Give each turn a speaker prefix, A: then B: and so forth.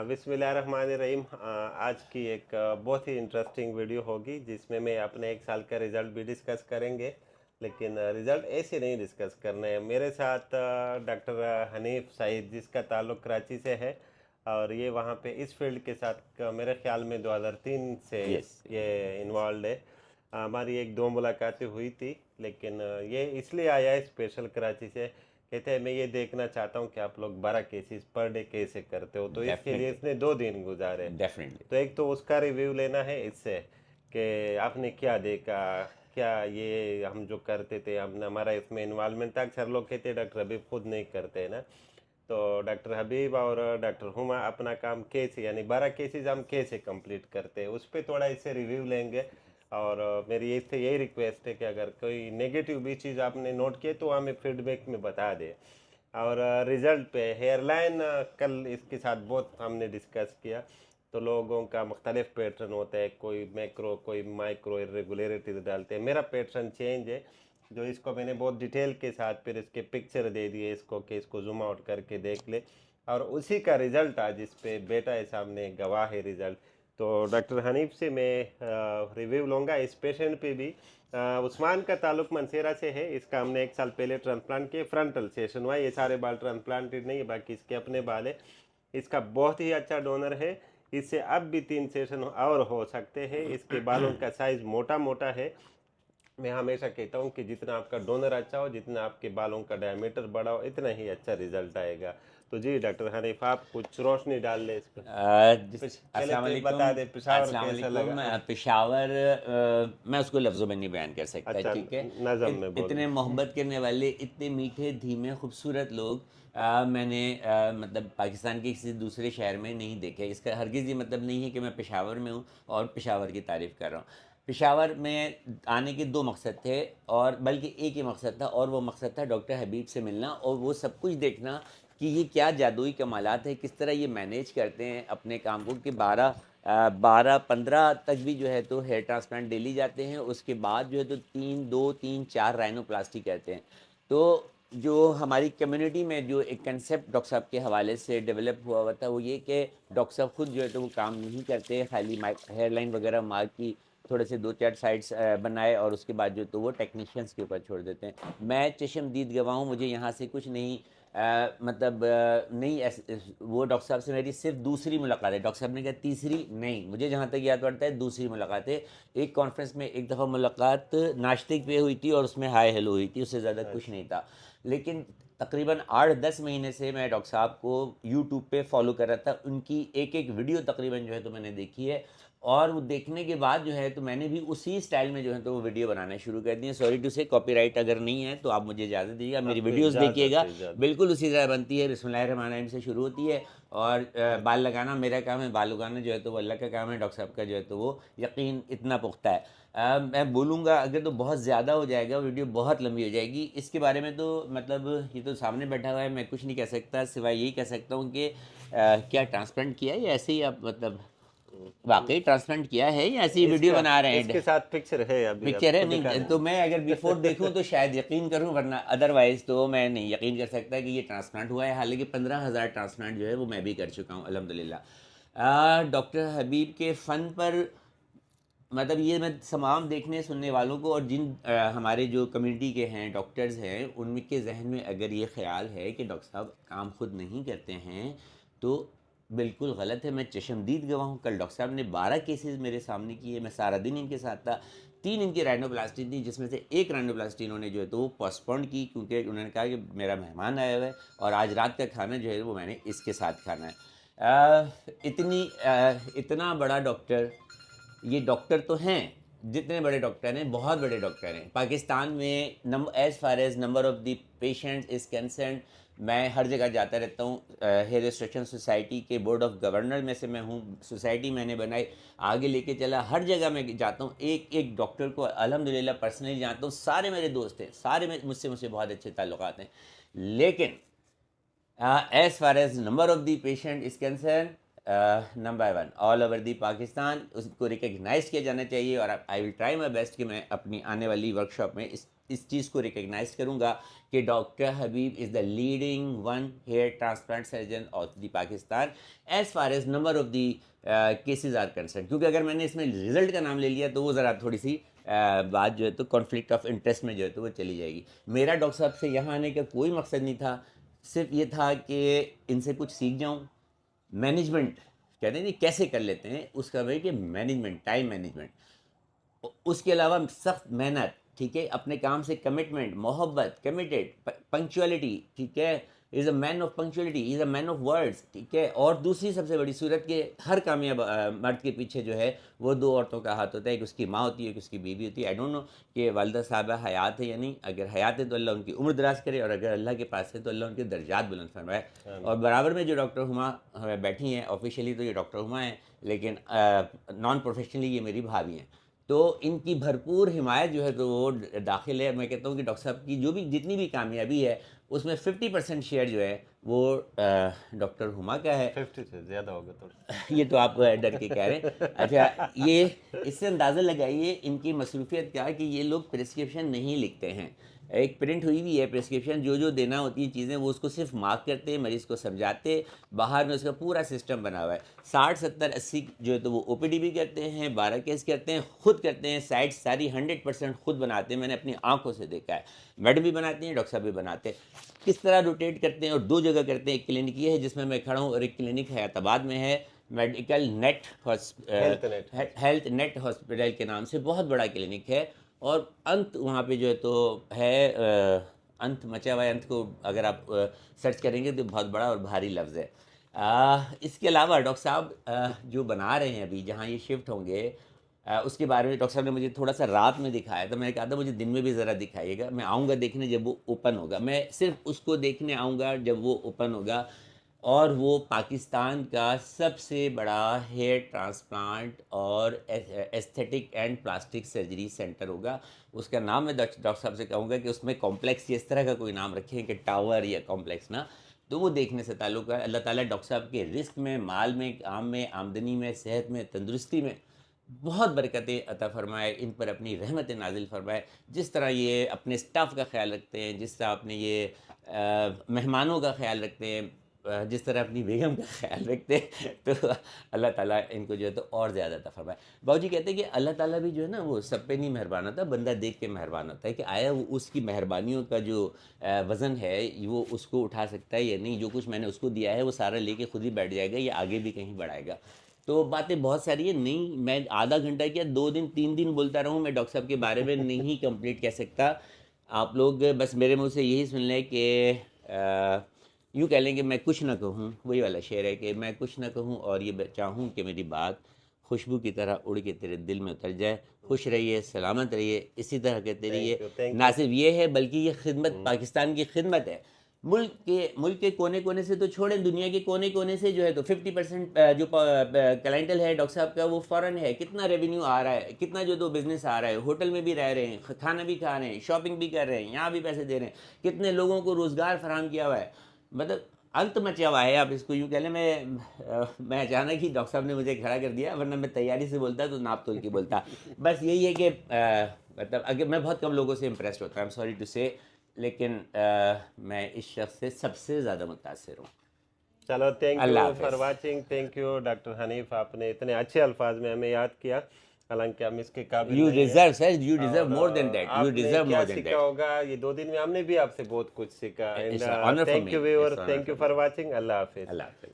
A: बिस्मिल्लाह रहमान रहीम। आज की एक बहुत ही इंटरेस्टिंग वीडियो होगी जिसमें मैं अपने एक साल का रिज़ल्ट भी डिस्कस करेंगे। लेकिन रिज़ल्ट ऐसे नहीं डिस्कस करने हैं। मेरे साथ डॉक्टर हनीफ सईद जिसका ताल्लुक़ कराची से है, और ये वहाँ पे इस फील्ड के साथ मेरे ख्याल में 2003 से
B: यस।
A: ये इन्वॉल्व है। हमारी एक दो मुलाकातें हुई थी, लेकिन ये इसलिए आया है स्पेशल कराची से। कहते हैं मैं ये देखना चाहता हूँ कि आप लोग 12 केसेस पर डे कैसे करते हो, तो इसके लिए
B: डेफिनेटली।
A: इसने 2 दिन गुजारे।
B: डेफिनेटली।
A: तो एक तो उसका रिव्यू लेना है इससे कि आपने क्या देखा, क्या ये हम जो करते थे, हमने हमारा इसमें इन्वॉल्वमेंट था। अक्सर लोग कहते हैं डॉक्टर हबीब खुद नहीं करते हैं ना, तो डॉक्टर हबीब और डॉक्टर हुमा अपना काम कैसे, यानी 12 केसेस हम कैसे कंप्लीट करते हैं, उस पर थोड़ा इससे रिव्यू लेंगे। और मेरी इससे यही रिक्वेस्ट है कि अगर कोई नेगेटिव भी चीज़ आपने नोट किए तो हमें फीडबैक में बता दें। और रिज़ल्ट पे हेयरलाइन कल इसके साथ बहुत हमने डिस्कस किया। तो लोगों का मुख्तलिफ पैटर्न होता है, कोई मैक्रो कोई माइक्रो इरेगुलरिटीज डालते हैं। मेरा पैटर्न चेंज है, जो इसको मैंने बहुत डिटेल के साथ फिर इसके पिक्चर दे दिए इसको कि इसको जूम आउट करके देख ले, और उसी का रिज़ल्ट आज इस पे बेटा है सामने, गवाह है रिज़ल्ट। तो डॉक्टर हनीफ से मैं रिव्यू लूँगा इस पेशेंट पे भी। उस्मान का ताल्लुक मनसेरा से है। इसका हमने एक साल पहले ट्रांसप्लांट किए, फ्रंटल सेशन हुआ। ये सारे बाल ट्रांसप्लांटेड नहीं है, बाकी इसके अपने बाल है। इसका बहुत ही अच्छा डोनर है। इससे अब भी 3 सेशन और हो सकते हैं। इसके बालों का साइज़ मोटा मोटा है। मैं हमेशा कहता हूँ कि जितना आपका डोनर अच्छा हो, जितना आपके बालों का डायमीटर बड़ा हो, इतना ही अच्छा रिजल्ट आएगा। तो जी डॉक्टर हनीफ, आप कुछ रोशनी डाल लें इस पर। पहले
B: अस्सलाम
A: तो ये
B: वालेकुम।
A: बता दें पेशावर
B: अस्सलाम
A: कैसा
B: वालेकुम।
A: लगा।
B: पेशावर, मैं उसको लफ्ज़ों में नहीं बयान कर सकता,
A: अच्छा,
B: ठीक है।
A: नज़म में बोल
B: इतने
A: दें।
B: मोहब्बत करने वाले, इतने मीठे धीमे खूबसूरत लोग मैंने मतलब पाकिस्तान के किसी दूसरे शहर में नहीं देखे। इसका हरगिज़ ये मतलब नहीं है कि मैं पेशावर में हूँ और पेशावर की तारीफ़ कर रहा हूँ। पेशावर में आने के दो मकसद थे, और बल्कि एक ही मकसद था, और वो मकसद था डॉक्टर हबीब से मिलना और वो सब कुछ देखना कि ये क्या जादुई कमालात है, किस तरह ये मैनेज करते हैं अपने काम को। कि 12-15 तक भी जो है तो हेयर ट्रांसप्लांट डेली जाते हैं, उसके बाद जो है तो 3-2-3-4 राइनोप्लास्टी करते हैं। तो जो हमारी कम्युनिटी में जो एक कंसेप्ट डॉक्टर साहब के हवाले से डेवलप हुआ था वो ये कि डॉक्टर साहब खुद जो है तो वो काम नहीं करते, खाली हेयर लाइन वगैरह मार्क की, थोड़े से 2-4 साइड्स बनाए और उसके बाद जो तो वो टेक्नीशियंस के ऊपर छोड़ देते हैं। मैं चशमदीद गवाह हूँ, मुझे यहाँ से कुछ नहीं मतलब नहीं वो डॉक्टर साहब से मेरी सिर्फ दूसरी मुलाकात है। डॉक्टर साहब ने कहा तीसरी नहीं, मुझे जहाँ तक याद पड़ता है दूसरी मुलाकात है। एक कॉन्फ्रेंस में एक दफ़ा मुलाकात नाश्ते पे हुई थी और उसमें हाय हेलो हुई थी, उससे ज़्यादा कुछ नहीं था। लेकिन तकरीबन 8-10 महीने से मैं डॉक्टर साहब को यूट्यूब पे फॉलो कर रहा था। उनकी एक एक वीडियो तकरीबन जो है तो मैंने देखी है, और वो देखने के बाद जो है तो मैंने भी उसी स्टाइल में जो है तो वो वीडियो बनाना शुरू कर दिए। सॉरी टू से कॉपीराइट अगर नहीं है तो आप मुझे इजाज़त दीजिएगा, मेरी
A: आपको
B: वीडियोस
A: इजाज़त
B: देखिएगा।
A: है, इजाज़त।
B: बिल्कुल उसी तरह बनती है, बिस्मिल्लाहिर्रहमानिर्रहीम से शुरू होती है, और बाल लगाना मेरा काम है, बाल उगाना जो है तो वो अल्लाह का काम है। डॉक्टर साहब का जो है तो वो यकीन इतना पुख्ता है। मैं बोलूँगा अगर तो बहुत ज़्यादा हो जाएगा, वीडियो बहुत लंबी हो जाएगी। इसके बारे में तो मतलब ये तो सामने बैठा हुआ है, मैं कुछ नहीं कह सकता सिवाय यही कह सकता हूँ कि क्या ट्रांसप्लांट किया है या ऐसे ही आप मतलब वाकई ट्रांसप्लांट किया है या ऐसी वीडियो
A: इसका
B: बना रहे
A: इसके
B: हैं।
A: साथ पिक्चर है, अभी
B: पिक्चर है
A: आपको दिखा
B: नहीं तो
A: दें।
B: मैं अगर बिफोर देखूं तो शायद यकीन करूं, वरना अदरवाइज़ तो मैं नहीं यकीन कर सकता कि ये ट्रांसप्लांट हुआ है। हालांकि 15,000 ट्रांसप्लांट जो है वो मैं भी कर चुका हूं अल्हम्दुलिल्लाह। डॉक्टर हबीब के फ़न पर मतलब ये मैं तमाम देखने सुनने वालों को, और जिन हमारे जो कम्युनिटी के हैं डॉक्टर्स हैं उनके जहन में अगर ये ख्याल है कि डॉक्टर साहब काम खुद नहीं करते हैं तो बिल्कुल गलत है। मैं चशमदीद गवाह हूँ। कल डॉक्टर साहब ने 12 केसेस मेरे सामने किए, मैं सारा दिन इनके साथ था। 3 इनकी राइनोप्लास्टी थी, जिसमें से एक राइनोप्लास्टी इन्होंने जो है तो वो पोस्टपोन की, क्योंकि उन्होंने कहा कि मेरा मेहमान आया हुआ है और आज रात का खाना जो है वो मैंने इसके साथ खाना है। इतना बड़ा डॉक्टर, ये डॉक्टर तो हैं, जितने बड़े डॉक्टर हैं बहुत बड़े डॉक्टर हैं पाकिस्तान में। As far as number of the patients is concern, मैं हर जगह जाता रहता हूँ। हेयर रिस्ट्रिक्शन सोसाइटी के बोर्ड ऑफ गवर्नर में से मैं हूँ, सोसाइटी मैंने बनाई, आगे लेके चला, हर जगह मैं जाता हूँ। एक एक डॉक्टर को अल्हम्दुलिल्लाह पर्सनली जानता हूँ, सारे मेरे दोस्त हैं, सारे में मुझसे बहुत अच्छे ताल्लुकात हैं। लेकिन as far as number of the patient is concerned, number 1 all over the Pakistan, उसको रिकग्नाइज किया जाना चाहिए। और I will try my best कि मैं अपनी आने वाली वर्कशॉप में इस اس چیز کو ریکگنائز کروں گا کہ doctor Habib is the leading one hair transplant surgeon of the Pakistan as far as number of the cases are concern. کیونکہ اگر میں نے اس میں رزلٹ کا نام لے لیا تو وہ ذرا تھوڑی سی بات جو ہے تو کانفلکٹ آف انٹرسٹ میں جو ہے تو وہ چلی جائے گی. میرا ڈاکٹر صاحب سے یہاں آنے کا کوئی مقصد نہیں تھا, صرف یہ تھا کہ ان سے کچھ سیکھ جاؤں. مینجمنٹ کہتے ہیں جی کیسے کر لیتے ہیں, اس کا بھائی کہ مینجمنٹ, ٹائم مینجمنٹ, اس کے علاوہ سخت محنت, ٹھیک ہے, اپنے کام سے کمٹمنٹ, محبت, کمیٹیڈ, پنکچولیٹی, ٹھیک ہے, is a man of punctuality, is a man of words, ٹھیک ہے. اور دوسری سب سے بڑی صورت کہ ہر کامیاب مرد کے پیچھے جو ہے وہ دو عورتوں کا ہاتھ ہوتا ہے, ایک اس کی ماں ہوتی ہے, ایک اس کی بیوی ہوتی ہے. آئی ڈونٹ نو کہ والدہ صاحبہ حیات ہے یا نہیں, اگر حیات ہے تو اللہ ان کی عمر دراز کرے, اور اگر اللہ کے پاس ہے تو اللہ ان کے درجات بلند فرمائے. اور برابر میں جو ڈاکٹر ہما بیٹھی ہیں, آفیشیلی تو یہ ڈاکٹر ہما ہیں, لیکن نان پروفیشنلی یہ میری بھابھی ہیں. تو ان کی بھرپور حمایت جو ہے تو وہ داخل ہے. میں کہتا ہوں کہ ڈاکٹر صاحب کی جو بھی جتنی بھی کامیابی ہے اس میں 50% شیئر جو ہے وہ ڈاکٹر ہما کا ہے.
A: 50 سے زیادہ ہوگا تو
B: یہ تو آپ ڈر کے کہہ رہے ہیں. اچھا, یہ اس سے اندازہ لگائیے ان کی مصروفیت کیا کہ یہ لوگ پرسکرپشن نہیں لکھتے ہیں. ایک پرنٹ ہوئی ہوئی ہے پرسکرپشن, جو جو دینا ہوتی ہیں چیزیں وہ اس کو صرف مارک کرتے ہیں, مریض کو سمجھاتے, باہر میں اس کا پورا سسٹم بنا ہوا ہے. 60 70 80 جو ہے تو وہ او پی ڈی بھی کرتے ہیں, 12 کیس کرتے ہیں, خود کرتے ہیں, سائٹ ساری 100% خود بناتے ہیں. میں نے اپنی آنکھوں سے دیکھا ہے. میڈم بھی بناتے ہیں, ڈاکٹر صاحب بھی بناتے ہیں. کس طرح روٹیٹ کرتے ہیں, اور 2 جگہ کرتے ہیں. ایک کلینک یہ ہے جس میں میں کھڑا ہوں, اور ایک کلینک حیات آباد میں ہے, medical net health net hospital کے نام سے بہت بڑا کلینک ہے. اور انت وہاں پہ جو ہے تو ہے, انت مچا ہوا ہے. انت کو اگر آپ سرچ کریں گے تو بہت بڑا اور بھاری لفظ ہے. اس کے علاوہ ڈاکٹر صاحب جو بنا رہے ہیں ابھی جہاں یہ شفٹ ہوں گے, اس کے بارے میں ڈاکٹر صاحب نے مجھے تھوڑا سا رات میں دکھایا تھا. میں نے کہا تھا مجھے دن میں بھی ذرا دکھائیے گا, میں آؤں گا دیکھنے جب وہ اوپن ہوگا. میں صرف اس کو دیکھنے آؤں گا جب وہ اوپن ہوگا. اور وہ پاکستان کا سب سے بڑا ہیئر ٹرانسپلانٹ اور aesthetic and plastic surgery centre ہوگا. اس کا نام میں ڈاکٹر صاحب سے کہوں گا کہ اس میں کمپلیکس اس طرح کا کوئی نام رکھیں کہ ٹاور یا کمپلیکس نا, تو وہ دیکھنے سے تعلق ہے. اللہ تعالیٰ ڈاکٹر صاحب کے رزق میں, مال میں, کام میں, آمدنی میں, صحت میں, تندرستی میں بہت برکتیں عطا فرمائے, ان پر اپنی رحمت نازل فرمائے. جس طرح یہ اپنے سٹاف کا خیال رکھتے ہیں, جس طرح اپنے یہ مہمانوں کا خیال رکھتے ہیں, جس طرح اپنی بیگم کا خیال رکھتے ہیں, تو اللہ تعالیٰ ان کو جو ہے تو اور زیادہ عطا فرمائے. باؤ جی کہتے ہیں کہ اللہ تعالیٰ بھی جو ہے نا وہ سب پہ نہیں مہربان ہوتا, بندہ دیکھ کے مہربان ہوتا ہے کہ آیا وہ اس کی مہربانیوں کا جو وزن ہے وہ اس کو اٹھا سکتا ہے یا نہیں. جو کچھ میں نے اس کو دیا ہے وہ سارا لے کے خود ہی بیٹھ جائے گا یا آگے بھی کہیں بڑھائے گا. تو باتیں بہت ساری ہیں. نہیں میں آدھا گھنٹہ کیا 2 دن 3 دن بولتا رہوں, میں ڈاکٹر صاحب کے بارے میں نہیں کمپلیٹ کہہ سکتا. آپ لوگ بس میرے منہ سے یہی سن لیں کہ یوں کہہ لیں کہ میں کچھ نہ کہوں. وہی والا شعر ہے کہ میں کچھ نہ کہوں اور یہ چاہوں کہ میری بات خوشبو کی طرح اڑ کے تیرے دل میں اتر جائے. خوش رہیے, سلامت رہیے, اسی طرح کہتے رہیے. نہ صرف یہ ہے بلکہ یہ خدمت پاکستان کی خدمت ہے. ملک کے کونے کونے سے تو چھوڑیں, دنیا کے کونے کونے سے جو ہے تو 50% جو کلائنٹل ہے ڈاکٹر صاحب کا وہ فورن ہے. کتنا ریونیو آ رہا ہے, کتنا جو تو بزنس آ رہا ہے, ہوٹل میں بھی رہ رہے ہیں, کھانا بھی کھا رہے ہیں, شاپنگ بھی کر رہے ہیں, یہاں بھی پیسے دے رہے ہیں, کتنے لوگوں کو روزگار فراہم کیا ہوا ہے. مطلب انت مچا ہوا ہے, آپ اس کو یوں کہہ لیں. میں اچانک ہی ڈاکٹر صاحب نے مجھے کھڑا کر دیا, ورنہ میں تیاری سے بولتا تو ناپ تول کے بولتا. بس یہی ہے کہ مطلب اگر میں بہت کم لوگوں سے امپریسڈ ہوتا ہوں, سوری ٹو سے, لیکن میں اس شخص سے سب سے زیادہ متاثر ہوں.
A: چلو thank you for watching. Thank you doctor Hanif, آپ نے اتنے اچھے الفاظ میں ہمیں یاد کیا, حالانکہ ہم اس کے قابل
B: یو
A: نہیں
B: deserve sir, you deserve more than that, you deserve more than that.
A: سیکھا ہوگا یہ 2 دن میں, ہم نے بھی آپ سے بہت کچھ سیکھا.
B: It's an honor for
A: thank
B: me.
A: You viewer,
B: It's an honor
A: thank you
B: for
A: for watching. اللہ حافظ.
B: اللہ حافظ.